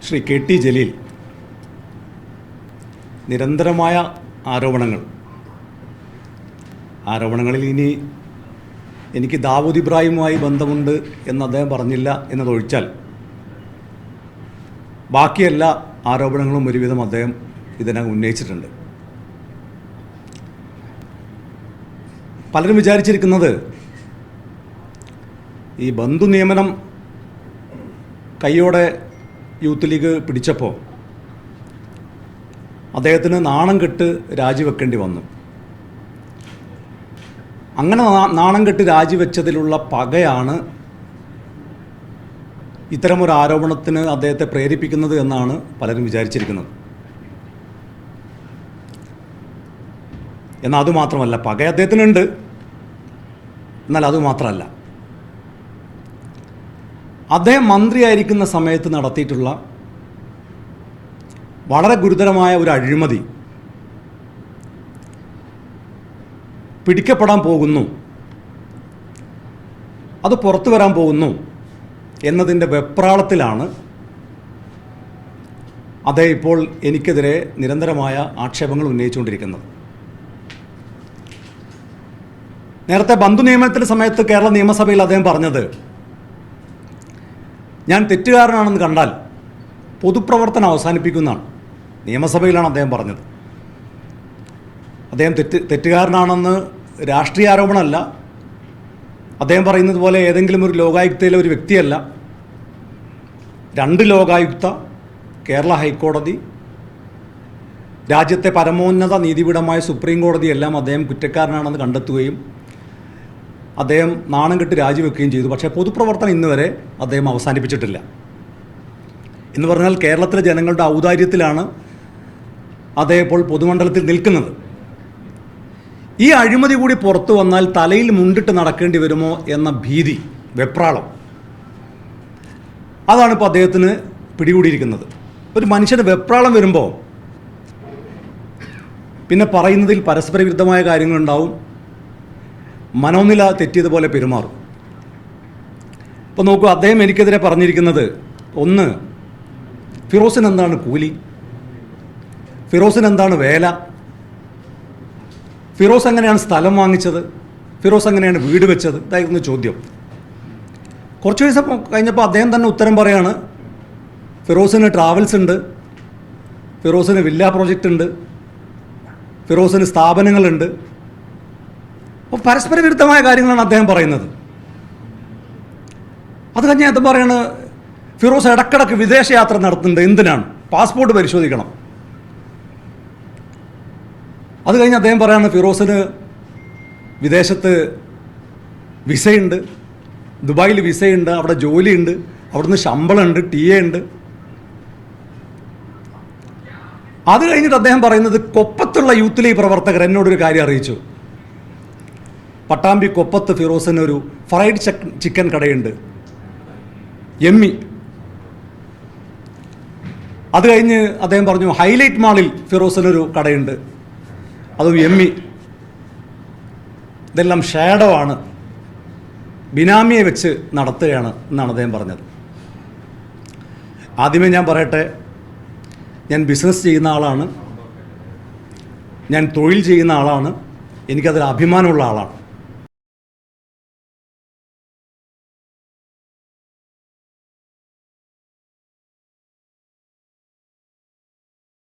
Shri K T Jaleel നിരന്തരമായ ആരോപണങ്ങളിൽ ഇനി എനിക്ക് ദാവൂദ് ഇബ്രാഹിമുമായി ബന്ധമുണ്ട് എന്ന് അദ്ദേഹം പറഞ്ഞില്ല എന്നതൊഴിച്ചാൽ ബാക്കി എല്ലാ ആരോപണങ്ങളും ഒരുവിധം അദ്ദേഹം ഇതിനകം ഉന്നയിച്ചിട്ടുണ്ട്. പലരും വിചാരിച്ചിരിക്കുന്നത് ഈ ബന്ധു നിയമനം കയ്യോടെ യൂത്ത് ലീഗ് പിടിച്ചപ്പോൾ അദ്ദേഹത്തിന് നാണം കെട്ട് രാജിവെക്കേണ്ടി വന്നു. അങ്ങനെ നാണം കെട്ട് രാജിവെച്ചതിലുള്ള പകയാണ് ഇത്തരമൊരു ആരോപണത്തിന് അദ്ദേഹത്തെ പ്രേരിപ്പിക്കുന്നത് എന്നാണ് പലരും വിചാരിച്ചിരിക്കുന്നത്. എന്നാൽ അതുമാത്രമല്ല, പക അദ്ദേഹത്തിനുണ്ട്. എന്നാൽ അതുമാത്രമല്ല, അദ്ദേഹം മന്ത്രിയായിരിക്കുന്ന സമയത്ത് നടത്തിയിട്ടുള്ള വളരെ ഗുരുതരമായ ഒരു അഴിമതി പിടിക്കപ്പെടാൻ പോകുന്നു, അത് പുറത്തു വരാൻ പോകുന്നു എന്നതിൻ്റെ വെപ്രാളത്തിലാണ് അദ്ദേഹം ഇപ്പോൾ എനിക്കെതിരെ നിരന്തരമായ ആക്ഷേപങ്ങൾ ഉന്നയിച്ചുകൊണ്ടിരിക്കുന്നത്. നേരത്തെ ബന്ധു നിയമനത്തിൻ്റെ സമയത്ത് കേരള നിയമസഭയിൽ അദ്ദേഹം പറഞ്ഞത്, ഞാൻ തെറ്റുകാരനാണെന്ന് കണ്ടാൽ പൊതുപ്രവർത്തനം അവസാനിപ്പിക്കുന്നതാണ്. നിയമസഭയിലാണ് അദ്ദേഹം പറഞ്ഞത്. അദ്ദേഹം തെറ്റുകാരനാണെന്ന് രാഷ്ട്രീയ ആരോപണമല്ല. അദ്ദേഹം പറയുന്നത് പോലെ ഏതെങ്കിലും ഒരു ലോകായുക്തയിലെ ഒരു വ്യക്തിയല്ല. 2 ലോകായുക്ത, കേരള ഹൈക്കോടതി, രാജ്യത്തെ പരമോന്നത നീതിപീഠമായ സുപ്രീം കോടതി എല്ലാം അദ്ദേഹം കുറ്റക്കാരനാണെന്ന് കണ്ടെത്തുകയും അദ്ദേഹം നാണം കെട്ട് രാജിവെക്കുകയും ചെയ്തു. പക്ഷേ പൊതുപ്രവർത്തനം ഇന്ന് വരെ അദ്ദേഹം അവസാനിപ്പിച്ചിട്ടില്ല. എന്ന് പറഞ്ഞാൽ കേരളത്തിലെ ജനങ്ങളുടെ ഔദാര്യത്തിലാണ് അദ്ദേഹം ഇപ്പോൾ പൊതുമണ്ഡലത്തിൽ നിൽക്കുന്നത്. ഈ അഴിമതി കൂടി പുറത്തു വന്നാൽ തലയിൽ മുണ്ടിട്ട് നടക്കേണ്ടി വരുമോ എന്ന ഭീതി, വെപ്രാളം, അതാണ് ഇപ്പോൾ അദ്ദേഹത്തിന് പിടികൂടിയിരിക്കുന്നത്. ഒരു മനുഷ്യന് വെപ്രാളം വരുമ്പോൾ പിന്നെ പറയുന്നതിൽ പരസ്പര വിരുദ്ധമായ കാര്യങ്ങളുണ്ടാവും, മനോനില തെറ്റിയതുപോലെ പെരുമാറും. ഇപ്പോൾ നോക്കൂ, അദ്ദേഹം എനിക്കെതിരെ പറഞ്ഞിരിക്കുന്നത്, ഒന്ന്, ഫിറോസിന് എന്താണ് കൂലി, ഫിറോസിന് എന്താണ് വേല, ഫിറോസ് എങ്ങനെയാണ് സ്ഥലം വാങ്ങിച്ചത്, ഫിറോസ് എങ്ങനെയാണ് വീട് വെച്ചത്, ഇതായിരുന്നു ചോദ്യം. കുറച്ച് ദിവസം കഴിഞ്ഞപ്പോൾ അദ്ദേഹം തന്നെ ഉത്തരം പറയാണ്, ഫിറോസിന് ട്രാവൽസ് ഉണ്ട്, ഫിറോസിന് വില്ല പ്രോജക്റ്റ് ഉണ്ട്, ഫിറോസിന് സ്ഥാപനങ്ങളുണ്ട്. അപ്പോൾ പരസ്പര വിരുദ്ധമായ കാര്യങ്ങളാണ് അദ്ദേഹം പറയുന്നത്. അത് കഴിഞ്ഞ് അദ്ദേഹം പറയാണ്, ഫിറോസ് ഇടക്കിടക്ക് വിദേശയാത്ര നടത്തുന്നുണ്ട്. എന്തിനാണ്? പാസ്പോർട്ട് പരിശോധിക്കണം. അത് കഴിഞ്ഞ് അദ്ദേഹം പറയാണ്, ഫിറോസിന് വിദേശത്ത് വിസയുണ്ട്, ദുബായിൽ വിസയുണ്ട്, അവിടെ ജോലിയുണ്ട്, അവിടുന്ന് ശമ്പളമുണ്ട്, TA ഉണ്ട്. അത് കഴിഞ്ഞിട്ട് അദ്ദേഹം പറയുന്നത്, കൊപ്പത്തുള്ള യൂത്ത് ലീഗ് പ്രവർത്തകർ എന്നോടൊരു കാര്യം അറിയിച്ചു. പട്ടാമ്പി കൊപ്പത്ത് ഫിറോസിന് ഒരു ഫ്രൈഡ് ചിക്കൻ കടയുണ്ട്, എമ്മി. അത് കഴിഞ്ഞ് അദ്ദേഹം പറഞ്ഞു, ഹൈലൈറ്റ് മാളിൽ ഫിറോസിനൊരു കടയുണ്ട്, അതും എമ്മി. ഇതെല്ലാം ഷാഡോ ആണ്, ബിനാമിയെ വെച്ച് നടത്തുകയാണ് എന്നാണ് അദ്ദേഹം പറഞ്ഞത്. ആദ്യമേ ഞാൻ പറയട്ടെ, ഞാൻ ബിസിനസ് ചെയ്യുന്ന ആളാണ്, ഞാൻ തൊഴിൽ ചെയ്യുന്ന ആളാണ്, എനിക്കതിൽ അഭിമാനമുള്ള ആളാണ്.